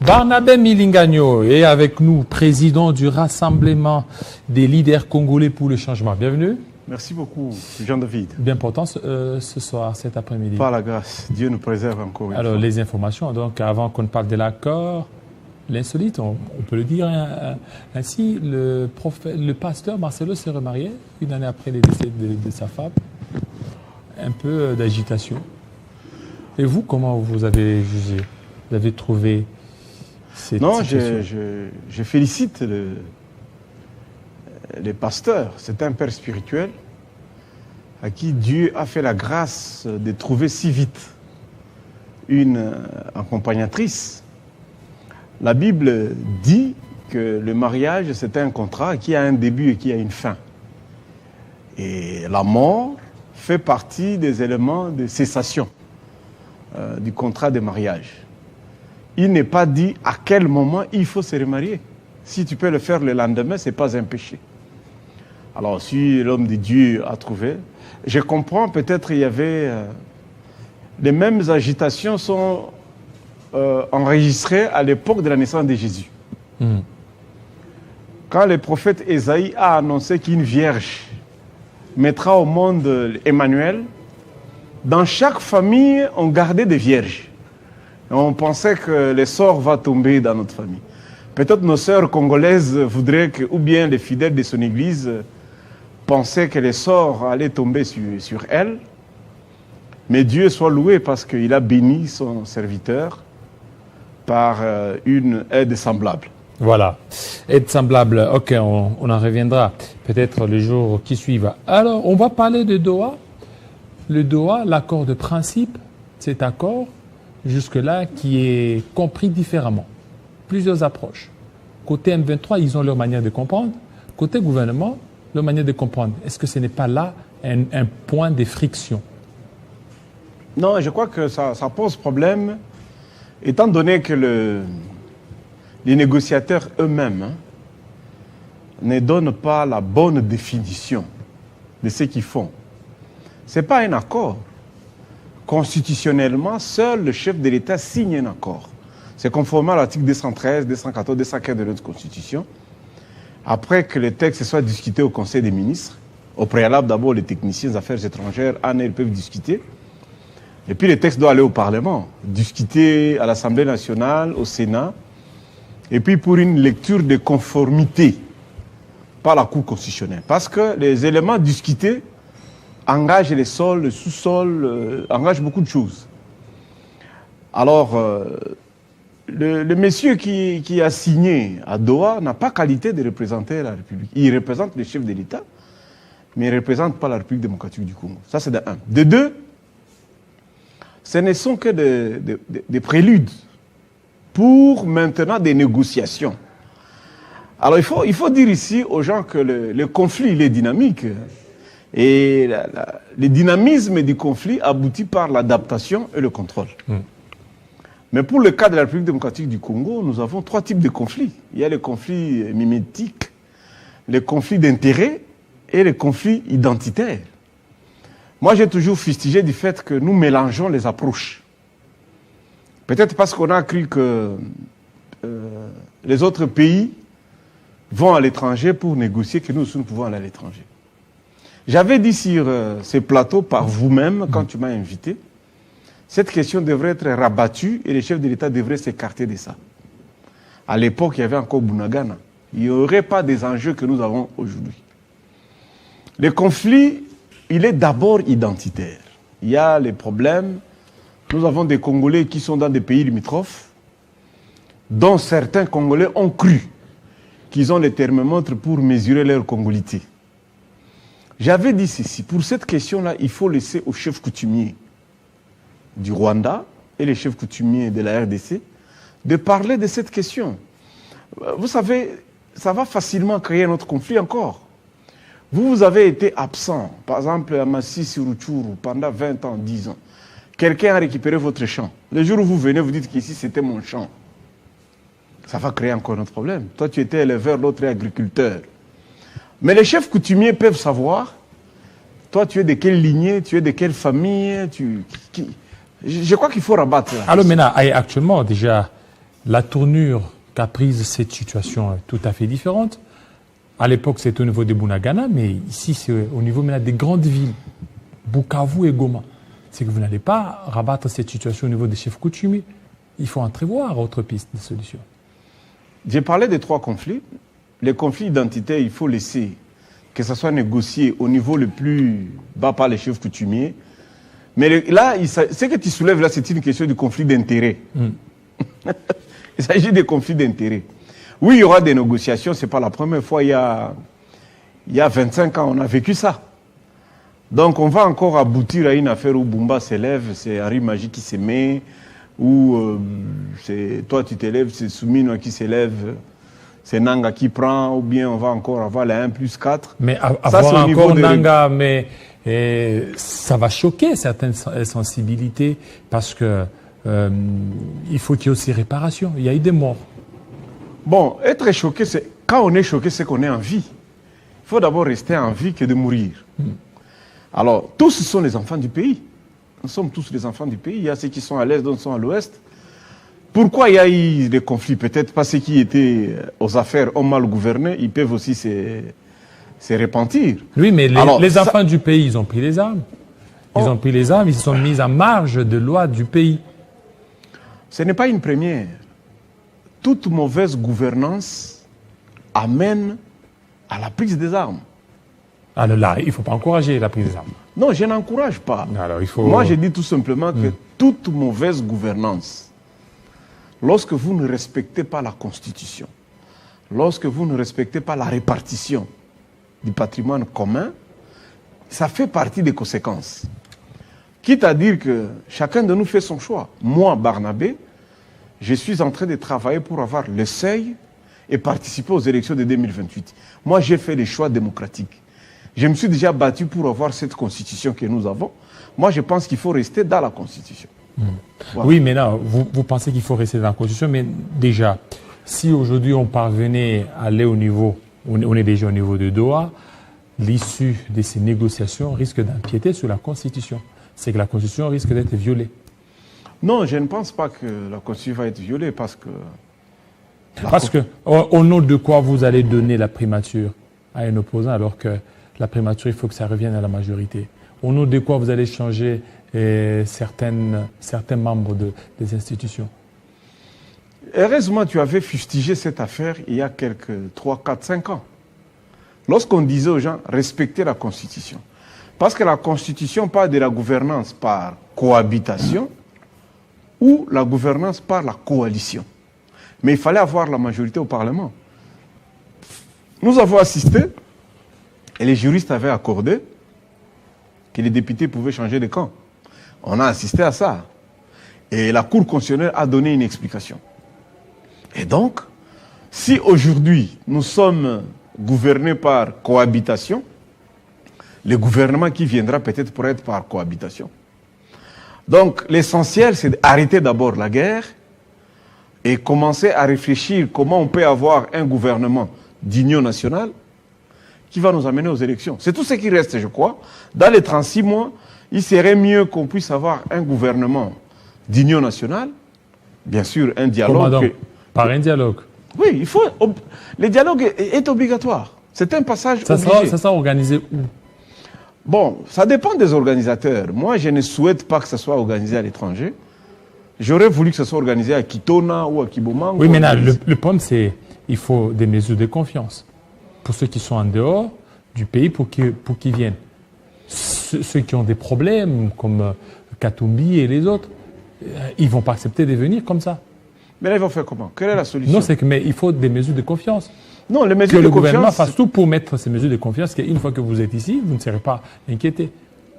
Barnabé Milingagno est avec nous, président du Rassemblement des leaders congolais pour le changement. Bienvenue. Merci beaucoup, Jean-David. Bien important ce soir, cet après-midi. Par la grâce, Dieu nous préserve encore une Alors, fois. les informations, donc avant qu'on ne parle de l'accord, l'insolite, on peut le dire ainsi, le pasteur Marcelo s'est remarié une année après le décès de sa femme. Un peu d'agitation. Et vous, comment vous avez jugé? Vous avez trouvé cette situation? Je félicite les pasteurs. C'est un père spirituel à qui Dieu a fait la grâce de trouver si vite une accompagnatrice. La Bible dit que le mariage, c'est un contrat qui a un début et qui a une fin. Et la mort fait partie des éléments de cessation du contrat de mariage. Il n'est pas dit à quel moment il faut se remarier. Si tu peux le faire le lendemain, ce n'est pas un péché. Alors, si l'homme de Dieu a trouvé, je comprends, peut-être il y avait... les mêmes agitations sont enregistrées à l'époque de la naissance de Jésus. Quand le prophète Ésaïe a annoncé qu'une vierge mettra au monde Emmanuel, dans chaque famille, on gardait des vierges. Et on pensait que le sort va tomber dans notre famille. Peut-être nos sœurs congolaises voudraient que, ou bien les fidèles de son église pensaient que le sort allait tomber sur elle. Mais Dieu soit loué parce qu'il a béni son serviteur par une aide semblable. Voilà, aide semblable, ok, on en reviendra peut-être les jours qui suivent. Alors, on va parler de Doha. Le Doha, l'accord de principe, cet accord, jusque-là, qui est compris différemment. Plusieurs approches. Côté M23, ils ont leur manière de comprendre. Côté gouvernement, leur manière de comprendre. Est-ce que ce n'est pas là un point de friction? Non, je crois que ça pose problème, étant donné que les négociateurs eux-mêmes ne donnent pas la bonne définition de ce qu'ils font. Ce n'est pas un accord. Constitutionnellement, seul le chef de l'État signe un accord. C'est conformément à l'article 213, 214, 215 de notre Constitution. Après que le texte soit discuté au Conseil des ministres, au préalable d'abord les techniciens des affaires étrangères, ils peuvent discuter. Et puis le texte doit aller au Parlement, discuter à l'Assemblée nationale, au Sénat, et puis pour une lecture de conformité par la Cour constitutionnelle. Parce que les éléments discutés engagent les sols, le sous-sol, engagent beaucoup de choses. Alors, le monsieur qui a signé à Doha n'a pas qualité de représenter la République. Il représente le chef de l'État, mais il ne représente pas la République démocratique du Congo. Ça, c'est de un. De deux, ce ne sont que des préludes pour maintenant des négociations. Alors, il faut dire ici aux gens que le conflit, il est dynamique. Et le dynamisme du conflit aboutit par l'adaptation et le contrôle. Mais pour le cas de la République démocratique du Congo, nous avons trois types de conflits. Il y a le conflit mimétique, le conflit d'intérêt et le conflit identitaire. Moi, j'ai toujours fustigé du fait que nous mélangeons les approches. Peut-être parce qu'on a cru que les autres pays vont à l'étranger pour négocier, que nous aussi nous pouvons aller à l'étranger. J'avais dit sur ces plateaux par vous-même, quand tu m'as invité, cette question devrait être rabattue et les chefs de l'État devraient s'écarter de ça. À l'époque, il y avait encore Bunagana. Il n'y aurait pas des enjeux que nous avons aujourd'hui. Le conflit, il est d'abord identitaire. Il y a les problèmes. Nous avons des Congolais qui sont dans des pays limitrophes, dont certains Congolais ont cru qu'ils ont les thermomètres pour mesurer leur congolité. J'avais dit ceci, pour cette question-là, il faut laisser aux chefs coutumiers du Rwanda et les chefs coutumiers de la RDC de parler de cette question. Vous savez, ça va facilement créer notre conflit encore. Vous avez été absent, par exemple à Masisi Ruchuru, pendant 20 ans, 10 ans. Quelqu'un a récupéré votre champ. Le jour où vous venez, vous dites qu'ici c'était mon champ. Ça va créer encore notre problème. Toi, tu étais éleveur, l'autre est agriculteur. Mais les chefs coutumiers peuvent savoir, toi, tu es de quelle lignée, tu es de quelle famille, je crois qu'il faut rabattre. Alors maintenant, actuellement, déjà, la tournure qu'a prise cette situation est tout à fait différente. À l'époque, c'était au niveau de Bunagana, mais ici, c'est au niveau maintenant des grandes villes, Bukavu et Goma. C'est que vous n'allez pas rabattre cette situation au niveau des chefs coutumiers. Il faut entrevoir autre piste de solution. J'ai parlé des 3 conflits. Les conflits identitaires, il faut laisser que ça soit négocié au niveau le plus bas par les chefs coutumiers. Mais là, ce que tu soulèves là, c'est une question du conflit d'intérêts. Il s'agit des conflits d'intérêts. Oui, il y aura des négociations, ce n'est pas la première fois. Il y a 25 ans, on a vécu ça. Donc on va encore aboutir à une affaire où Bumba s'élève, c'est Henri Magie qui se met, ou c'est toi tu t'élèves, c'est Soumino qui s'élève, c'est Nanga qui prend, ou bien on va encore avoir les 1+4. Mais avoir encore Nanga, mais ça va choquer certaines sensibilités parce que il faut qu'il y ait aussi réparation. Il y a eu des morts. Bon, être choqué, c'est quand on est choqué, c'est qu'on est en vie. Il faut d'abord rester en vie que de mourir. Alors, tous sont les enfants du pays. Nous sommes tous les enfants du pays. Il y a ceux qui sont à l'est, d'autres sont à l'ouest. Pourquoi il y a eu des conflits? Peut-être parce que ceux qui étaient aux affaires ont mal gouverné, ils peuvent aussi se repentir. Oui, mais les enfants du pays, ils ont pris les armes. Ils ont pris les armes, ils se sont mis en marge de loi du pays. Ce n'est pas une première. Toute mauvaise gouvernance amène à la prise des armes. Alors là, il ne faut pas encourager la prise des armes. Non, je n'encourage pas. Alors, il faut... Moi, je dis tout simplement que toute mauvaise gouvernance, lorsque vous ne respectez pas la Constitution, lorsque vous ne respectez pas la répartition du patrimoine commun, ça fait partie des conséquences. Quitte à dire que chacun de nous fait son choix. Moi, Barnabé, je suis en train de travailler pour avoir le seuil et participer aux élections de 2028. Moi, j'ai fait des choix démocratiques. Je me suis déjà battu pour avoir cette constitution que nous avons. Moi, je pense qu'il faut rester dans la constitution. Voilà. Oui, mais là, vous pensez qu'il faut rester dans la constitution, mais déjà, si aujourd'hui on parvenait à aller au niveau, on est déjà au niveau de Doha, l'issue de ces négociations risque d'empiéter sur la constitution. C'est que la constitution risque d'être violée. Non, je ne pense pas que la constitution va être violée parce que... Parce que, au nom de quoi vous allez donner la primature à un opposant alors que la primature, il faut que ça revienne à la majorité. Au nom de quoi vous allez changer certains membres des institutions. Heureusement, tu avais fustigé cette affaire il y a quelques 3, 4, 5 ans. Lorsqu'on disait aux gens, respectez la Constitution. Parce que la Constitution parle de la gouvernance par cohabitation ou la gouvernance par la coalition. Mais il fallait avoir la majorité au Parlement. Nous avons assisté, et les juristes avaient accordé, que les députés pouvaient changer de camp. On a assisté à ça. Et la Cour constitutionnelle a donné une explication. Et donc, si aujourd'hui nous sommes gouvernés par cohabitation, le gouvernement qui viendra peut-être pourra être par cohabitation. Donc l'essentiel, c'est d'arrêter d'abord la guerre et commencer à réfléchir comment on peut avoir un gouvernement d'union nationale qui va nous amener aux élections. C'est tout ce qui reste, je crois. Dans les 36 mois, il serait mieux qu'on puisse avoir un gouvernement d'union nationale, bien sûr un dialogue. Comment donc? Par un dialogue? Oui, il faut. Le dialogue est obligatoire. C'est un passage obligé. Ça sera organisé où? Bon, ça dépend des organisateurs. Moi, je ne souhaite pas que ça soit organisé à l'étranger. J'aurais voulu que ça soit organisé à Kitona ou à Kiboma. Oui, mais là, le problème, c'est qu'il faut des mesures de confiance pour ceux qui sont en dehors du pays pour qu'ils viennent. Ceux qui ont des problèmes, comme Katumbi et les autres, ils ne vont pas accepter de venir comme ça. Mais là, ils vont faire comment? Quelle est la solution? Non, c'est que mais il faut des mesures de confiance. Non, les mesures de confiance... Que le gouvernement fasse tout pour mettre ces mesures de confiance, qu'une fois que vous êtes ici, vous ne serez pas inquiétés.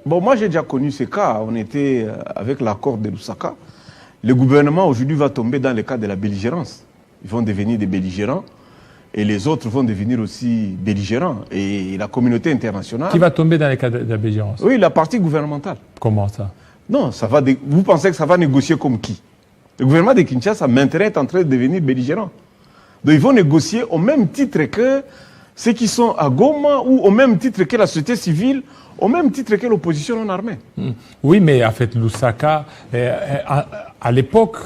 Bon, moi, j'ai déjà connu ces cas. On était avec l'accord de Lusaka. Le gouvernement, aujourd'hui, va tomber dans le cas de la belligérance. Ils vont devenir des belligérants. Et les autres vont devenir aussi belligérants. Et la communauté internationale... Qui va tomber dans le cas de la belligérance? Oui, la partie gouvernementale. Comment ça? Non, ça va vous pensez que ça va négocier comme qui? Le gouvernement de Kinshasa, maintenant, est en train de devenir belligérant. Donc, ils vont négocier au même titre que ceux qui sont à Goma ou au même titre que la société civile, au même titre que l'opposition non armée. Oui, mais en fait, Lusaka, à l'époque,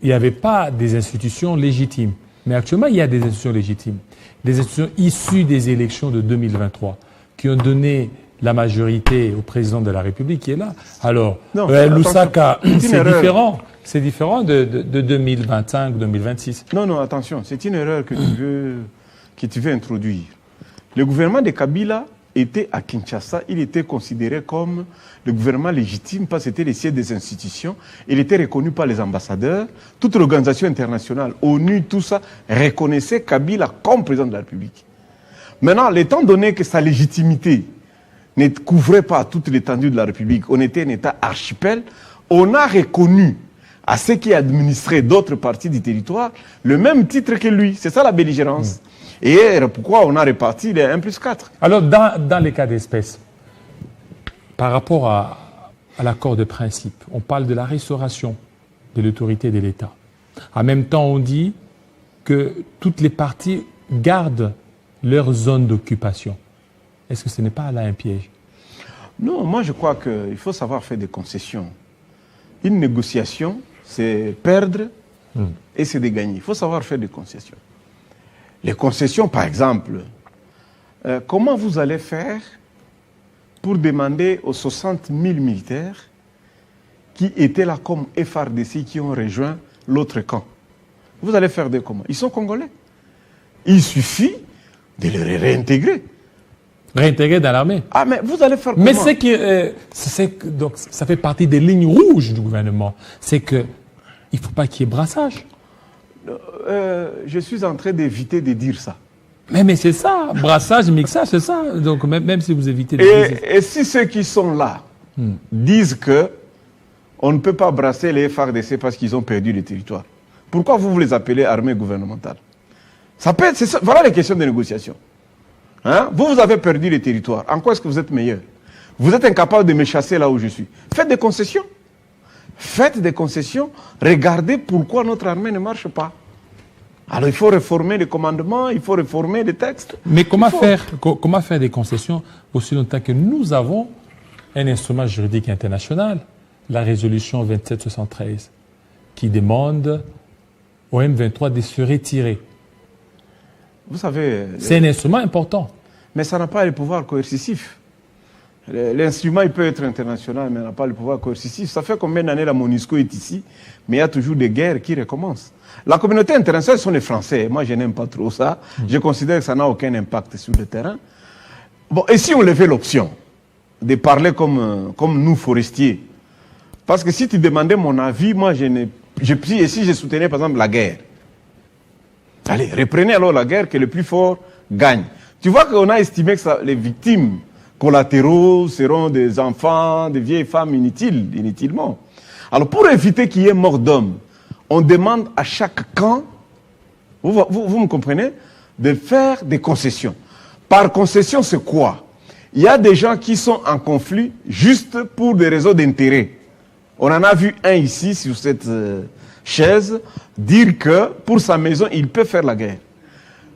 il n'y avait pas des institutions légitimes. Mais actuellement, il y a des institutions légitimes. Des institutions issues des élections de 2023 qui ont donné la majorité au président de la République qui est là. Alors, Lusaka, c'est différent de 2025-2026. Non, attention, c'est une erreur que tu veux introduire. Le gouvernement de Kabila était à Kinshasa, il était considéré comme le gouvernement légitime parce que c'était le siège des institutions. Il était reconnu par les ambassadeurs. Toute l'organisation internationale, ONU, tout ça, reconnaissait Kabila comme président de la République. Maintenant, étant donné que sa légitimité ne couvrait pas toute l'étendue de la République, on était un État archipel, on a reconnu à ceux qui administraient d'autres parties du territoire le même titre que lui. C'est ça la belligérance. Et pourquoi on a réparti les 1+4? Alors, dans les cas d'espèce, par rapport à l'accord de principe, on parle de la restauration de l'autorité de l'État. En même temps, on dit que toutes les parties gardent leur zone d'occupation. Est-ce que ce n'est pas là un piège? Non, moi je crois qu'il faut savoir faire des concessions. Une négociation, c'est perdre et c'est de gagner. Il faut savoir faire des concessions. Les concessions, par exemple, comment vous allez faire pour demander aux 60 000 militaires qui étaient là comme FARDC, qui ont rejoint l'autre camp? Vous allez faire des comment? Ils sont congolais. Il suffit de les réintégrer. Réintégrer dans l'armée? Ah, mais vous allez faire comment? Mais donc, ça fait partie des lignes rouges du gouvernement. C'est qu'il ne faut pas qu'il y ait brassage. Je suis en train d'éviter de dire ça. Mais c'est ça, brassage, mixage, c'est ça. Donc même si vous évitez de dire et si ceux qui sont là disent que on ne peut pas brasser les FARDC parce qu'ils ont perdu le territoire, pourquoi vous les appelez armée gouvernementale? Voilà les questions de négociation. Hein? Vous avez perdu le territoire. En quoi est-ce que vous êtes meilleur? Vous êtes incapable de me chasser là où je suis. Faites des concessions. Faites des concessions. Regardez pourquoi notre armée ne marche pas. Alors il faut réformer les commandements, il faut réformer les textes. Mais comment faire des concessions aussi longtemps que nous avons un instrument juridique international, la résolution 2773, qui demande au M23 de se retirer? Vous savez... C'est un instrument important. Mais ça n'a pas le pouvoir coercitif. L'instrument, il peut être international, mais il n'a pas le pouvoir coercitif. Ça fait combien d'années la MONUSCO est ici, mais il y a toujours des guerres qui recommencent. La communauté internationale sont les Français. Moi, je n'aime pas trop ça. Je considère que ça n'a aucun impact sur le terrain. Bon, et si on levait l'option de parler comme nous, forestiers? Parce que si tu demandais mon avis, moi, et si je soutenais, par exemple, la guerre. Allez, reprenez alors la guerre, que le plus fort gagne. Tu vois qu'on a estimé que les victimes collatéraux seront des enfants, des vieilles femmes inutilement. Alors, pour éviter qu'il y ait mort d'homme, on demande à chaque camp, vous me comprenez, de faire des concessions. Par concession, c'est quoi? Il y a des gens qui sont en conflit juste pour des raisons d'intérêt. On en a vu un ici, sur cette chaise, dire que pour sa maison, il peut faire la guerre.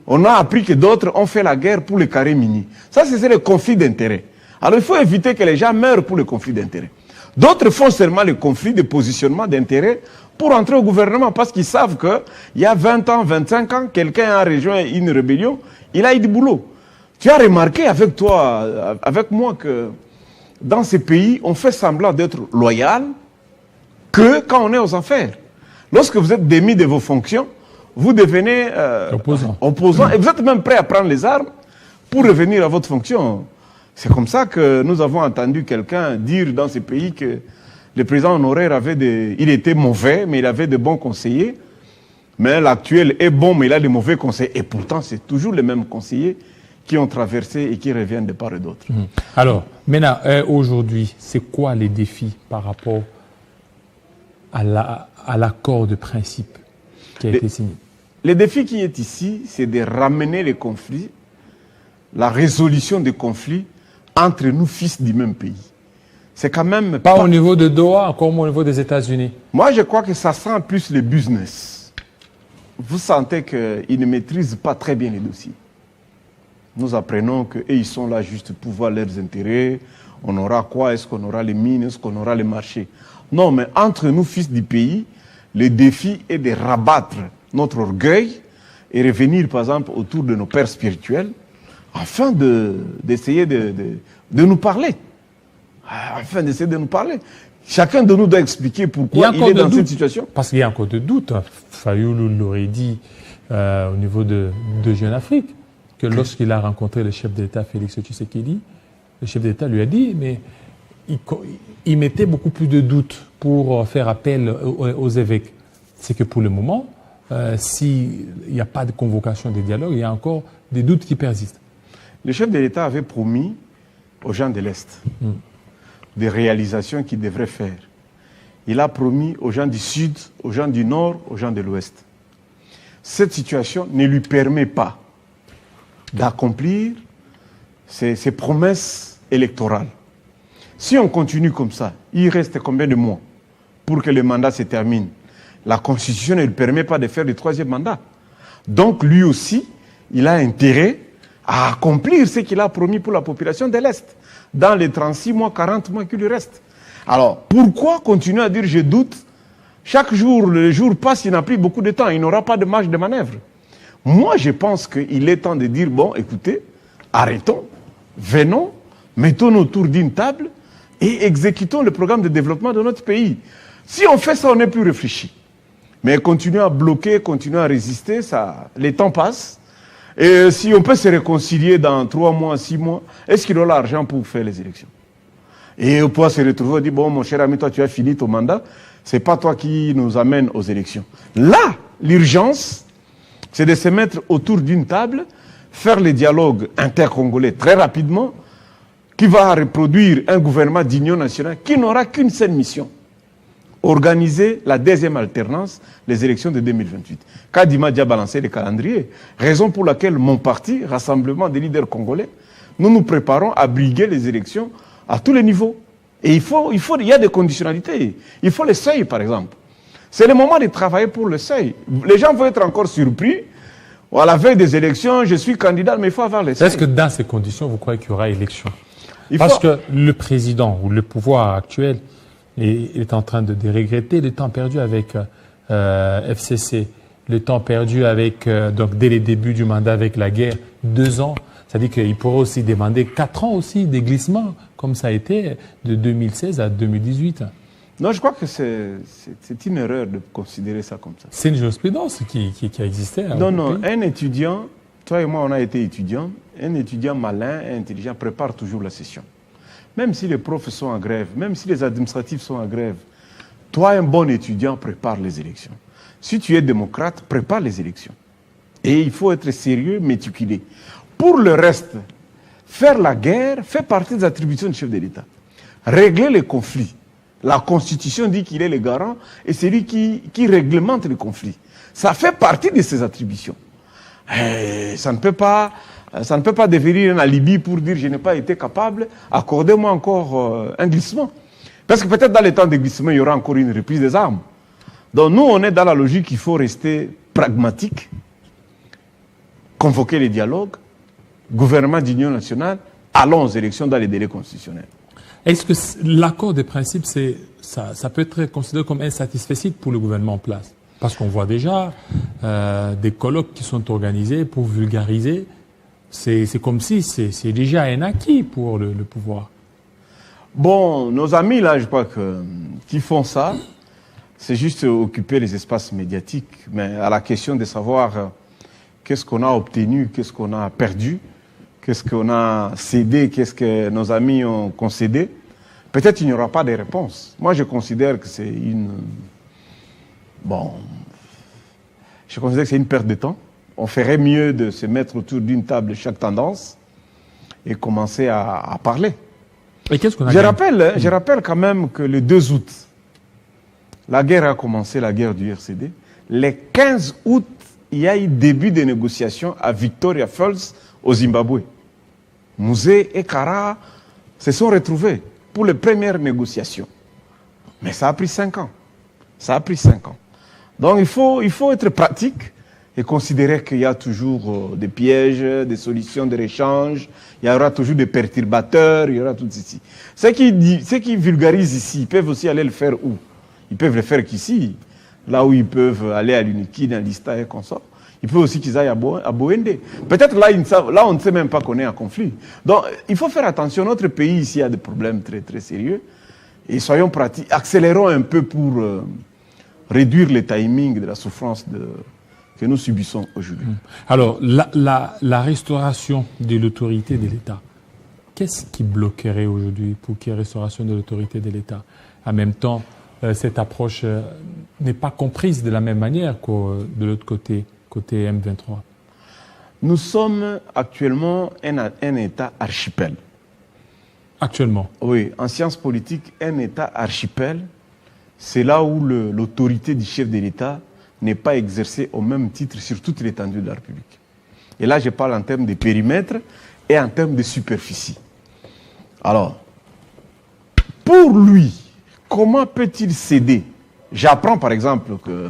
On a appris que d'autres ont fait la guerre pour les carrés miniers. Ça, c'est le conflit d'intérêt. Alors, il faut éviter que les gens meurent pour le conflit d'intérêt. D'autres font seulement le conflit de positionnement d'intérêt pour entrer au gouvernement parce qu'ils savent qu'il y a 20 ans, 25 ans, quelqu'un a rejoint une rébellion, il a eu du boulot. Tu as remarqué avec moi, que dans ces pays, on fait semblant d'être loyal que quand on est aux affaires. Lorsque vous êtes démis de vos fonctions, vous devenez opposant et vous êtes même prêt à prendre les armes pour revenir à votre fonction. C'est comme ça que nous avons entendu quelqu'un dire dans ces pays que le président honoraire il était mauvais, mais il avait de bons conseillers. Mais l'actuel est bon, mais il a de mauvais conseillers. Et pourtant, c'est toujours les mêmes conseillers qui ont traversé et qui reviennent de part et d'autre. Alors, maintenant, aujourd'hui, c'est quoi les défis par rapport à l'accord de principe qui a été signé? Le défi qui est ici, c'est de ramener les conflits, la résolution des conflits entre nous, fils du même pays. C'est quand même... Pas au niveau de Doha, encore moins au niveau des États-Unis. Moi, je crois que ça sent plus le business. Vous sentez qu'ils ne maîtrisent pas très bien les dossiers. Nous apprenons qu'ils sont là juste pour voir leurs intérêts. On aura quoi? Est-ce qu'on aura les mines? Est-ce qu'on aura les marchés? Non, mais entre nous, fils du pays, Le défi est de rabattre notre orgueil et revenir, par exemple, autour de nos pères spirituels, afin d'essayer de nous parler. Afin d'essayer de nous parler. Chacun de nous doit expliquer pourquoi il est dans cette situation. Parce qu'il y a encore de doutes. Fayoulou l'aurait dit au niveau de Jeune Afrique, que lorsqu'il a rencontré le chef d'État Félix Tshisekedi, le chef d'État lui a dit, mais il mettait beaucoup plus de doutes pour faire appel aux évêques. C'est que pour le moment, s'il n'y a pas de convocation de dialogue, il y a encore des doutes qui persistent. Le chef de l'État avait promis aux gens de l'Est des réalisations qu'il devrait faire. Il a promis aux gens du Sud, aux gens du Nord, aux gens de l'Ouest. Cette situation ne lui permet pas d'accomplir ses promesses électorales. Si on continue comme ça, il reste combien de mois pour que le mandat se termine? La Constitution ne lui permet pas de faire le 3e mandat. Donc lui aussi, il a intérêt à accomplir ce qu'il a promis pour la population de l'Est, dans les 36 mois, 40 mois qui lui restent. Alors, pourquoi continuer à dire je doute? Chaque jour, le jour passe, il n'a plus beaucoup de temps, il n'aura pas de marge de manœuvre. Moi, je pense qu'il est temps de dire, bon, écoutez, arrêtons, venons, mettons-nous autour d'une table et exécutons le programme de développement de notre pays. Si on fait ça, on n'est plus réfléchi. Mais continuer à bloquer, continuer à résister, ça, les temps passent. Et si on peut se réconcilier dans 3 mois, 6 mois, est-ce qu'il aura l'argent pour faire les élections? Et on peut se retrouver et dire, bon, mon cher ami, toi, tu as fini ton mandat, c'est pas toi qui nous amène aux élections. Là, l'urgence, c'est de se mettre autour d'une table, faire les dialogues intercongolais très rapidement, qui va reproduire un gouvernement d'union nationale qui n'aura qu'une seule mission: organiser la 2e alternance, les élections de 2028. Kadima a balancé le calendrier, raison pour laquelle mon parti, Rassemblement des leaders congolais, nous nous préparons à briguer les élections à tous les niveaux. Et il y a des conditionnalités. Il faut les seuils, par exemple. C'est le moment de travailler pour le seuil. Les gens vont être encore surpris. À la veille des élections, je suis candidat, mais il faut avoir les seuils. Est-ce que dans ces conditions, vous croyez qu'il y aura élection? Parce que le président ou le pouvoir actuel est en train de regretter le temps perdu avec FCC, le temps perdu avec, donc dès les débuts du mandat avec la guerre, 2 ans. C'est-à-dire qu'il pourrait aussi demander 4 ans aussi des glissements, comme ça a été de 2016 à 2018. Non, je crois que c'est une erreur de considérer ça comme ça. C'est une jurisprudence qui a existé. Non, un étudiant, toi et moi on a été étudiants, un étudiant malin et intelligent prépare toujours la session. Même si les profs sont en grève, même si les administratifs sont en grève, toi, un bon étudiant, prépare les élections. Si tu es démocrate, prépare les élections. Et il faut être sérieux, méticuleux. Pour le reste, faire la guerre fait partie des attributions du chef de l'État. Régler les conflits. La Constitution dit qu'il est le garant et c'est lui qui réglemente les conflits. Ça fait partie de ses attributions. Et ça ne peut pas devenir un alibi pour dire je n'ai pas été capable, accordez-moi encore un glissement. Parce que peut-être dans les temps de glissement, il y aura encore une reprise des armes. Donc nous, on est dans la logique qu'il faut rester pragmatique, convoquer les dialogues, gouvernement d'union nationale, allons aux élections dans les délais constitutionnels. Est-ce que l'accord de principe, ça peut être considéré comme insatisfaisant pour le gouvernement en place? Parce qu'on voit déjà des colloques qui sont organisés pour vulgariser. C'est comme si c'est déjà un acquis pour le pouvoir. Bon, nos amis là, je crois qui font ça, c'est juste occuper les espaces médiatiques. Mais à la question de savoir qu'est-ce qu'on a obtenu, qu'est-ce qu'on a perdu, qu'est-ce qu'on a cédé, qu'est-ce que nos amis ont concédé, peut-être il n'y aura pas de réponse. Moi, je considère que c'est je considère que c'est une perte de temps. On ferait mieux de se mettre autour d'une table de chaque tendance et commencer à parler. Et qu'est-ce qu'on a je rappelle quand même que le 2 août, la guerre a commencé, la guerre du RCD. Le 15 août, il y a eu début des négociations à Victoria Falls, au Zimbabwe. Mouzé et Kara se sont retrouvés pour les premières négociations. Mais ça a pris 5 ans. Ça a pris 5 ans. Donc il faut être pratique et considérer qu'il y a toujours des pièges, des solutions de réchange, il y aura toujours des perturbateurs, il y aura tout ceci. Ceux qui vulgarisent ici, ils peuvent aussi aller le faire où? Ils peuvent le faire qu'ici. là où ils peuvent aller à l'Unikine, à l'Ista et consorts. Il peut aussi qu'ils aillent à Boende. Peut-être là, là, on ne sait même pas qu'on est en conflit. Donc, il faut faire attention. Notre pays ici a des problèmes très, très sérieux. Et soyons pratiques, accélérons un peu pour réduire le timing de la souffrance que nous subissons aujourd'hui. Alors, la restauration de l'autorité de l'État, qu'est-ce qui bloquerait aujourd'hui pour qu'il y ait restauration de l'autorité de l'État? En même temps, cette approche n'est pas comprise de la même manière que de l'autre côté M23. Nous sommes actuellement un État archipel. Actuellement? Oui, en sciences politiques, un État archipel, c'est là où l'autorité du chef de l'État n'est pas exercée au même titre sur toute l'étendue de la République. Et là, je parle en termes de périmètre et en termes de superficie. Alors, pour lui, comment peut-il céder? J'apprends par exemple que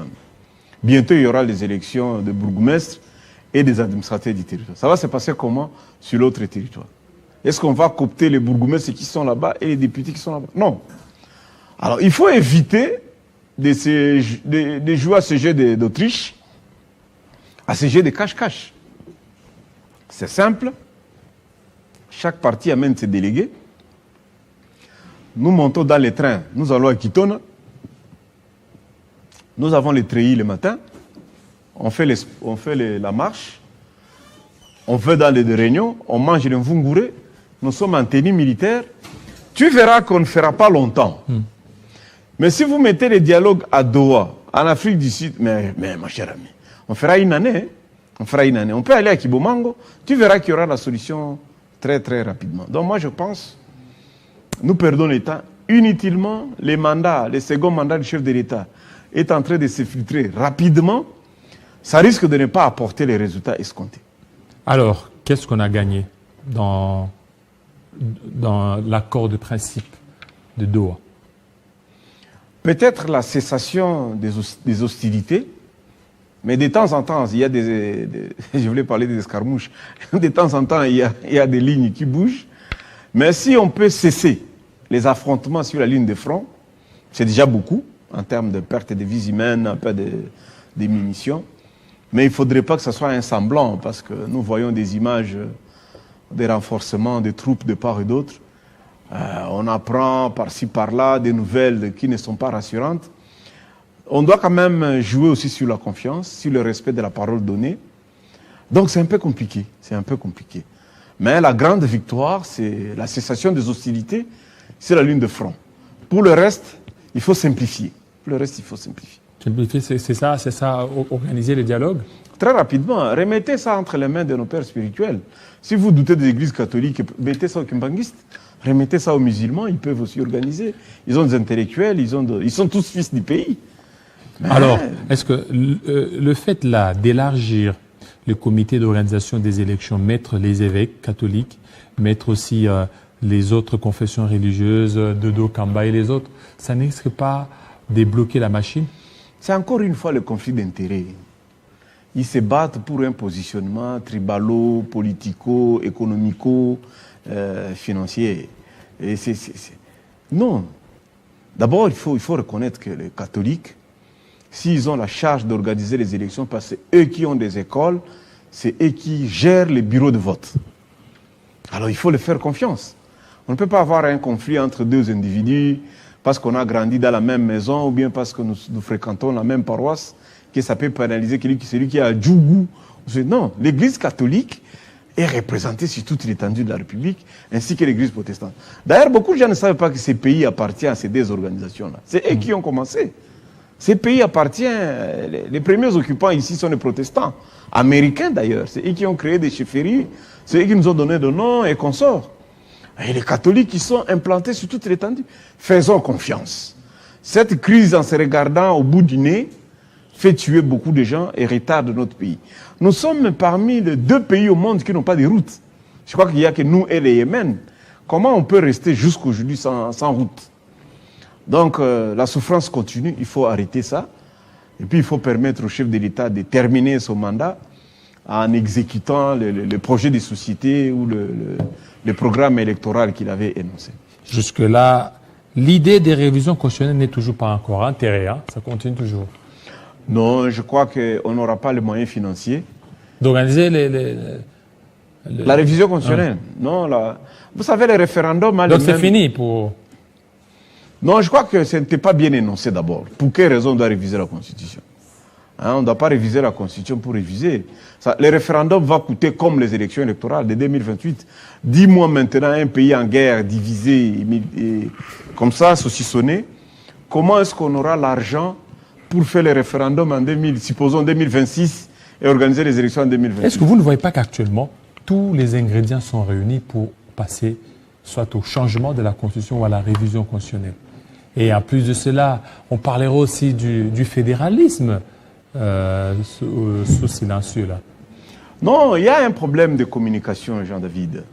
bientôt il y aura les élections de bourgmestre et des administrateurs du territoire. Ça va se passer comment sur l'autre territoire? Est-ce qu'on va coopter les bourgmestres qui sont là-bas et les députés qui sont là-bas? Non. Alors, il faut éviter de jouer à ce jeu d'Autriche, à ce jeu de cache-cache. C'est simple. Chaque parti amène ses délégués. Nous montons dans les trains. Nous allons à Kitona. Nous avons les treillis le matin. On fait la marche. On va dans les réunions. On mange le mvungouré. Nous sommes en tenue militaire. Tu verras qu'on ne fera pas longtemps. Mais si vous mettez les dialogues à Doha, en Afrique du Sud, mais mon cher ami, on fera une année. Hein? On fera une année. On peut aller à Kibomango. Tu verras qu'il y aura la solution très, très rapidement. Donc moi, je pense, nous perdons l'État inutilement. Les seconds mandats du chef de l'État est en train de se filtrer rapidement. Ça risque de ne pas apporter les résultats escomptés. Alors, qu'est-ce qu'on a gagné dans l'accord de principe de Doha? Peut-être la cessation des hostilités, mais de temps en temps, il y a je voulais parler des escarmouches, de temps en temps, il y a des lignes qui bougent. Mais si on peut cesser les affrontements sur la ligne de front, c'est déjà beaucoup, en termes de perte de vies humaines, un peu de munitions. Mais il ne faudrait pas que ce soit un semblant, parce que nous voyons des images des renforcements des troupes de part et d'autre. On apprend par-ci, par-là des nouvelles qui ne sont pas rassurantes. On doit quand même jouer aussi sur la confiance, sur le respect de la parole donnée. Donc c'est un peu compliqué, Mais la grande victoire, c'est la cessation des hostilités, c'est la ligne de front. Pour le reste, il faut simplifier. Simplifier, c'est ça, organiser les dialogues? Très rapidement, remettez ça entre les mains de nos pères spirituels. Si vous doutez des églises catholiques, mettez ça aux kimbanguistes. Remettez ça aux musulmans, ils peuvent aussi organiser. Ils ont des intellectuels, ils sont tous fils du pays. Mais... Alors, est-ce que le fait là d'élargir le comité d'organisation des élections, mettre les évêques catholiques, mettre aussi les autres confessions religieuses, Dodo, Kamba et les autres, ça ne risque pas de bloquer la machine? C'est encore une fois le conflit d'intérêts. Ils se battent pour un positionnement tribalo, politico, économico, financier. Et Non. D'abord, il faut reconnaître que les catholiques, s'ils ont la charge d'organiser les élections, parce que c'est eux qui ont des écoles, c'est eux qui gèrent les bureaux de vote. Alors il faut leur faire confiance. On ne peut pas avoir un conflit entre deux individus parce qu'on a grandi dans la même maison ou bien parce que nous fréquentons la même paroisse, que ça peut pénaliser celui qui est à Djougou. Non, l'Église catholique est représentée sur toute l'étendue de la République, ainsi que l'Église protestante. D'ailleurs, beaucoup de gens ne savent pas que ces pays appartiennent à ces deux organisations-là. C'est eux qui ont commencé. Ces pays appartiennent, les premiers occupants ici sont les protestants, américains d'ailleurs. C'est eux qui ont créé des chefferies, c'est eux qui nous ont donné de noms et consorts. Et les catholiques qui sont implantés sur toute l'étendue. Faisons confiance. Cette crise, en se regardant au bout du nez, fait tuer beaucoup de gens et retarde notre pays. Nous sommes parmi les 2 pays au monde qui n'ont pas de route. Je crois qu'il n'y a que nous et le Yémen. Comment on peut rester jusqu'aujourd'hui sans route? Donc la souffrance continue, il faut arrêter ça. Et puis il faut permettre au chef de l'État de terminer son mandat en exécutant le projet de société ou le programme électoral qu'il avait énoncé. Jusque-là, l'idée des révisions constitutionnelles n'est toujours pas encore enterrée, hein? Ça continue toujours. Non, je crois qu'on n'aura pas les moyens financiers. D'organiser La révision constitutionnelle. Non, vous savez, les référendums... Donc c'est fini pour... Non, je crois que ce n'était pas bien énoncé d'abord. Pour quelle raison on doit réviser la Constitution? Hein, on ne doit pas réviser la Constitution pour réviser. Les référendums vont coûter comme les élections électorales de 2028. Dis-moi maintenant, un pays en guerre, divisé, comme ça, saucissonné, comment est-ce qu'on aura l'argent pour faire les référendums en 2026 et organiser les élections en 2028? Est-ce que vous ne voyez pas qu'actuellement, tous les ingrédients sont réunis pour passer soit au changement de la Constitution ou à la révision constitutionnelle? Et en plus de cela, on parlera aussi du fédéralisme sous silencieux là. Non, il y a un problème de communication, Jean-David.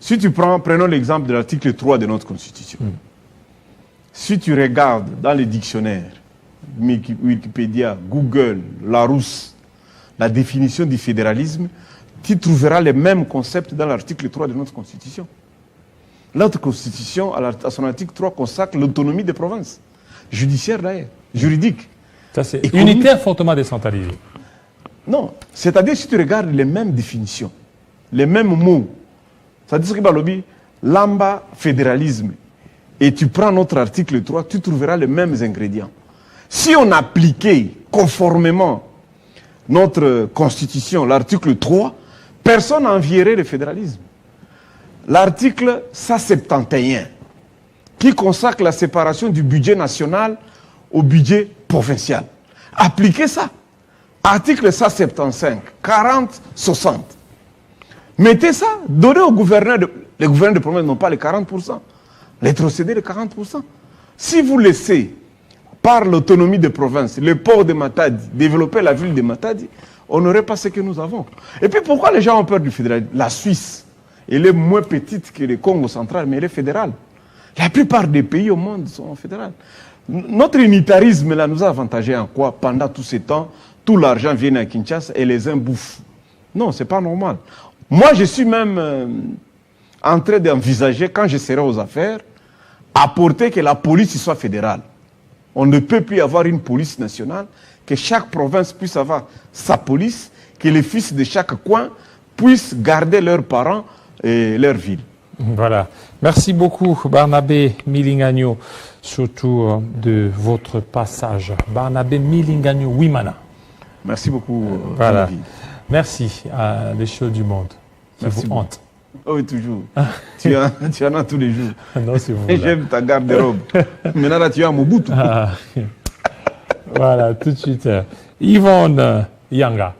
Si tu prenons l'exemple de l'article 3 de notre Constitution. Si tu regardes dans les dictionnaires, Wikipédia, Google, Larousse, la définition du fédéralisme, tu trouveras les mêmes concepts dans l'article 3 de notre Constitution. Notre Constitution, à son article 3, consacre l'autonomie des provinces, judiciaire d'ailleurs, juridique. Ça, c'est unitaire fortement décentralisé. Non, c'est-à-dire si tu regardes les mêmes définitions, les mêmes mots, c'est-à-dire que Balobi, l'amba fédéralisme, et tu prends notre article 3, tu trouveras les mêmes ingrédients. Si on appliquait conformément notre Constitution, l'article 3, personne n'envierait le fédéralisme. L'article 171, qui consacre la séparation du budget national au budget provincial. Appliquez ça. Article 175, 40, 60. Mettez ça, donnez aux gouverneurs, les gouverneurs de province n'ont pas les 40%, rétrocédez les 40%. Si vous laissez, par l'autonomie des provinces, le port de Matadi, développer la ville de Matadi, on n'aurait pas ce que nous avons. Et puis pourquoi les gens ont peur du fédéralisme? La Suisse, elle est moins petite que le Congo central, mais elle est fédérale. La plupart des pays au monde sont fédérales. Notre unitarisme là nous a avantagé en quoi? Pendant tous ces temps, tout l'argent vient à Kinshasa et les uns bouffent. Non, c'est pas normal. Moi, je suis même en train d'envisager, quand je serai aux affaires, apporter que la police soit fédérale. On ne peut plus avoir une police nationale, que chaque province puisse avoir sa police, que les fils de chaque coin puissent garder leurs parents et leur ville. Voilà. Merci beaucoup, Barnabé Milingagno, surtout de votre passage. Barnabé Milingagno Wimana. Merci beaucoup. Voilà. Merci à les shows du monde. Merci vous hante. Oh oui, toujours. tu en as tous les jours. Non, c'est vous. Et j'aime ta garde-robe. Maintenant, là, tu es à Mobutu. Voilà, tout de suite. Yvonne Yanga.